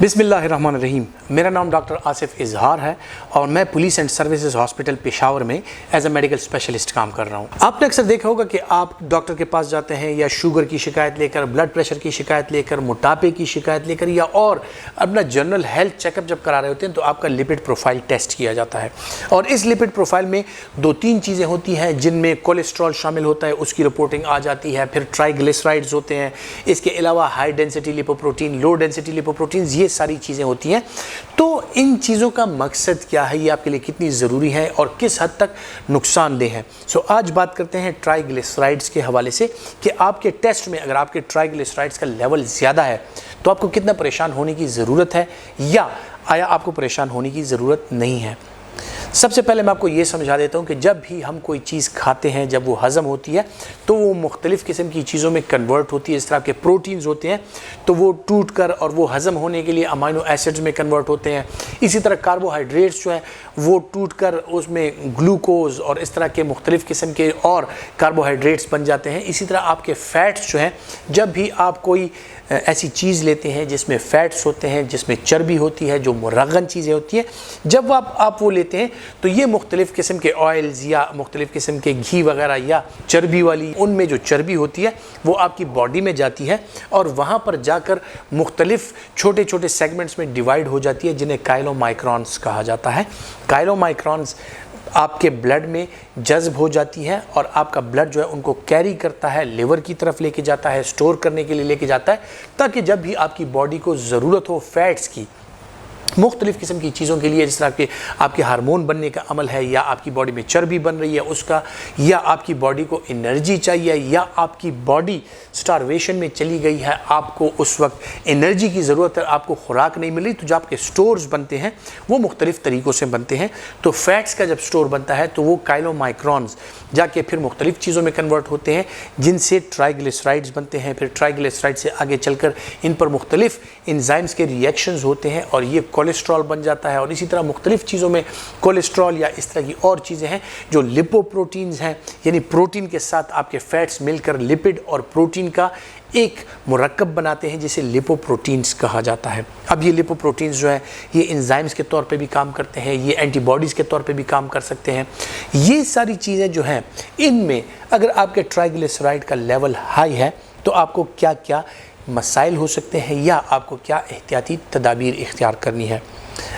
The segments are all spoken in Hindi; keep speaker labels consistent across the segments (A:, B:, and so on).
A: बिस्मिल्लाहिर्रहमानिर्रहीम। मेरा नाम डॉक्टर आसिफ इजहार है और मैं police and services hospital Peshawar में एज ए मेडिकल स्पेशलिस्ट काम कर रहा हूँ। आपने अक्सर देखा होगा कि आप डॉक्टर के पास जाते हैं या शुगर की शिकायत लेकर, ब्लड प्रेशर की शिकायत लेकर, मोटापे की शिकायत लेकर या और अपना जनरल हेल्थ चेकअप जब करा रहे होते हैं तो आपका लिपिड प्रोफाइल टेस्ट किया जाता है। और इस लिपिड प्रोफाइल में 2-3 चीज़ें होती हैं जिनमें कोलेस्ट्रॉल शामिल होता है, उसकी रिपोर्टिंग आ जाती है। फिर ट्राइग्लिसराइड्स होते हैं, इसके अलावा high density lipoprotein, low density lipoprotein, ये सारी चीज़ें होती हैं। तो इन चीज़ों का मकसद क्या है, ये आपके लिए कितनी ज़रूरी है और किस हद तक नुकसानदेह है। आज बात करते हैं ट्राइग्लिसराइड्स के हवाले से कि आपके टेस्ट में अगर आपके ट्राइग्लिसराइड्स का लेवल ज़्यादा है तो आपको कितना परेशान होने की ज़रूरत है या आया आपको परेशान होने की ज़रूरत नहीं है। सबसे पहले मैं आपको ये समझा देता हूँ कि जब भी हम कोई चीज़ खाते हैं, जब वो हज़म होती है तो वो मुख्तलिफ़ किस्म की चीज़ों में कन्वर्ट होती है। इस तरह के प्रोटीन्स होते हैं तो वो टूट कर और वो हज़म होने के लिए अमाइनो एसिड्स में कन्वर्ट होते हैं। इसी तरह कार्बोहाइड्रेट्स जो हैं वो टूट कर उसमें ग्लूकोज और इस तरह के मुख्तलिफ़ किस्म के और कार्बोहाइड्रेट्स बन जाते हैं। इसी तरह आपके फ़ैट्स जो हैं, जब भी आप कोई ऐसी चीज़ लेते हैं जिसमें फ़ैट्स होते हैं, जिसमें चर्बी होती है, जो मुरगन चीज़ें होती हैं, जब आप वो लेते हैं तो ये मुख्तलिफ़ किस्म के ऑयल्स या मुख्तलिफ़ किस्म के घी वगैरह या चर्बी वाली, उनमें जो चर्बी होती है वो आपकी बॉडी में जाती है और वहाँ पर जाकर मुख्तलिफ़ छोटे छोटे सेगमेंट्स में डिवाइड हो जाती है जिन्हें काइलोमाइक्रॉन्स कहा जाता है। काइलोमाइक्रॉन्स आपके ब्लड में जज्ब हो जाती है और आपका ब्लड जो है उनको कैरी करता है, लिवर की तरफ लेके जाता है, स्टोर करने के लिए लेके जाता है, ताकि जब भी आपकी बॉडी को ज़रूरत हो फैट्स की, मुख्तलिफ़ किस्म की चीज़ों के लिए, जिस तरह के आपके हार्मोन बनने का अमल है या आपकी बॉडी में चर्बी बन रही है उसका, या आपकी बॉडी को एनर्जी चाहिए या आपकी बॉडी स्टारवेशन में चली गई है, आपको उस वक्त एनर्जी की ज़रूरत है, आपको खुराक नहीं मिल रही, तो जो आपके स्टोर्स बनते हैं वो मुख्तलिफ़ तरीक़ों से बनते हैं। तो फैट्स का जब स्टोर बनता है तो वो काइलोमाइक्रॉन्स जाके फिर मुख्तलिफ़ चीज़ों में कन्वर्ट होते हैं जिनसे ट्राइग्लिसराइड्स बनते हैं। फिर ट्राइग्लिसराइड से आगे चलकर इन पर मुख्तलिफ़ एंजाइम्स के रिएक्शंस होते हैं और ये कोलेस्ट्रॉल बन जाता है। और इसी तरह मुख्तलिफ़ चीज़ों में कोलेस्ट्रॉल या इस तरह की और चीज़ें हैं जो लिपोप्रोटीन्स हैं, यानी प्रोटीन के साथ आपके फैट्स मिलकर लिपिड और प्रोटीन का एक मुरक्कब बनाते हैं जिसे लिपोप्रोटीन्स कहा जाता है। अब ये लिपोप्रोटीन्स जो है ये एंजाइम्स के तौर पे भी काम करते हैं, ये एंटीबॉडीज़ के तौर पे भी काम कर सकते हैं। ये सारी चीज़ें जो हैं, इनमें अगर आपके ट्राइग्लिसराइड का लेवल हाई है तो आपको क्या क्या मसाइल हो सकते हैं या आपको क्या एहतियाती तदाबीर इख्तियार करनी है।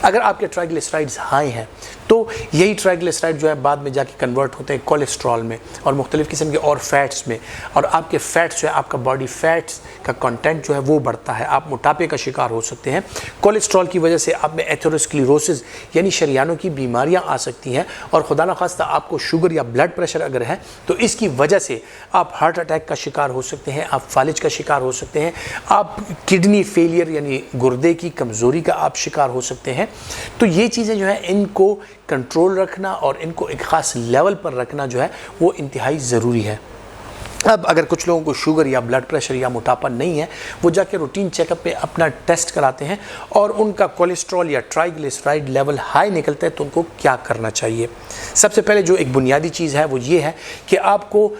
A: अगर आपके ट्राइग्लिसराइड्स हाई हैं तो यही ट्राइग्लिसराइड जो है बाद में जाके कन्वर्ट होते हैं कोलेस्ट्रॉल में और मुख्तलिफ़ किस्म के और फैट्स में, और आपके फैट्स जो है, आपका बॉडी फैट्स का कंटेंट जो है वो बढ़ता है, आप मोटापे का शिकार हो सकते हैं। कोलेस्ट्रॉल की वजह से आप में एथेरोस्क्लेरोसिस यानी शरियानों की बीमारियां आ सकती हैं और खुदा न खास्ता आपको शुगर या ब्लड प्रेशर अगर है तो इसकी वजह से आप हार्ट अटैक का शिकार हो सकते हैं, आप फालिज का शिकार हो सकते हैं, आप किडनी फेलियर यानी गुर्दे की कमज़ोरी का आप शिकार हो सकते हैं। तो ये चीज़ें जो है इनको कंट्रोल रखना और इनको एक ख़ास लेवल पर रखना जो है वो इंतहाई ज़रूरी है। अब अगर कुछ लोगों को शुगर या ब्लड प्रेशर या मोटापा नहीं है, वो जाके रूटीन चेकअप पे अपना टेस्ट कराते हैं और उनका कोलेस्ट्रॉल या ट्राइग्लिसराइड लेवल हाई निकलता है तो उनको क्या करना चाहिए। सबसे पहले जो एक बुनियादी चीज़ है वो ये है कि आपको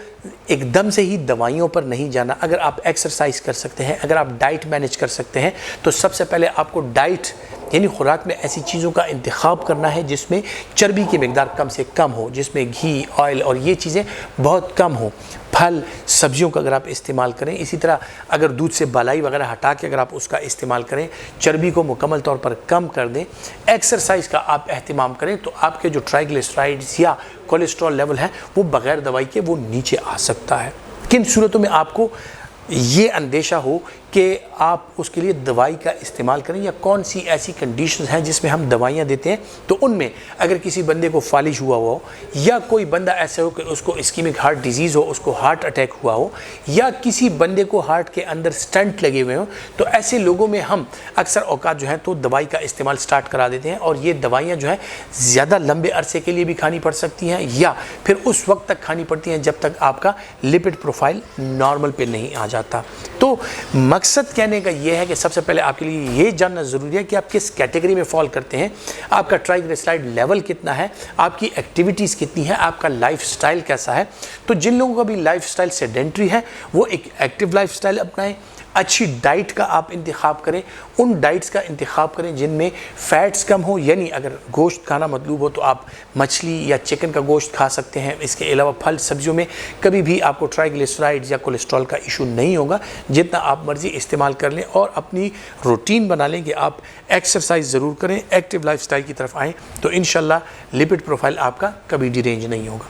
A: एकदम से ही दवाइयों पर नहीं जाना। अगर आप एक्सरसाइज कर सकते हैं, अगर आप डाइट मैनेज कर सकते हैं तो सबसे पहले आपको डाइट यानी खुराक में ऐसी चीज़ों का इंतखाब करना है जिसमें चर्बी की मिकदार कम से कम हो, जिसमें घी, ऑयल और ये चीज़ें बहुत कम हो। फल सब्जियों का अगर आप इस्तेमाल करें, इसी तरह अगर दूध से बालाई वगैरह हटा के अगर आप उसका इस्तेमाल करें, चर्बी को मुकम्मल तौर पर कम कर दें, एक्सरसाइज का आप एहतिमाम करें तो आपके जो ट्राइग्लिसराइड्स या कोलेस्ट्रॉल लेवल है वो बग़ैर दवाई के वो नीचे आ सकता है। किन सूरतों में आपको ये अंदेशा हो कि आप उसके लिए दवाई का इस्तेमाल करें या कौन सी ऐसी कंडीशंस हैं जिसमें हम दवाइयाँ देते हैं, तो उनमें अगर किसी बंदे को फालिज हुआ हो या कोई बंदा ऐसे हो कि उसको इस्कीमिक हार्ट डिजीज़ हो, उसको हार्ट अटैक हुआ हो, या किसी बंदे को हार्ट के अंदर स्टंट लगे हुए हों, तो ऐसे लोगों में हम अक्सर औकात जो है तो दवाई का इस्तेमाल स्टार्ट करा देते हैं। और ये दवाइयाँ जो है ज़्यादा लंबे अरसे के लिए भी खानी पड़ सकती हैं या फिर उस वक्त तक खानी पड़ती हैं जब तक आपका लिपिड प्रोफाइल नॉर्मल पे नहीं आ जाता। तो मकसद कहने का यह है कि सबसे पहले आपके लिए ये जानना ज़रूरी है कि आप किस कैटेगरी में फॉल करते हैं, आपका ट्राइग्लिसराइड लेवल कितना है, आपकी एक्टिविटीज़ कितनी है, आपका लाइफस्टाइल कैसा है। तो जिन लोगों का भी लाइफस्टाइल सेडेंट्री है वो एक एक्टिव लाइफस्टाइल अपनाएं, अच्छी डाइट का आप इंतखाब करें, उन डाइट्स का इंतखाब करें जिनमें फ़ैट्स कम हो, यानी अगर गोश्त खाना मतलूब हो तो आप मछली या चिकन का गोश्त खा सकते हैं। इसके अलावा फल सब्जियों में कभी भी आपको ट्राइग्लिसराइड्स या कोलेस्ट्रॉल का इशू नहीं होगा। जितना आप मर्ज़ी इस्तेमाल कर लें और अपनी रूटीन बना लें कि आप एक्सरसाइज ज़रूर करें, एक्टिव लाइफस्टाइल की तरफ आएँ, तो इंशाल्लाह लिपिड प्रोफाइल आपका कभी डिरेंज नहीं होगा।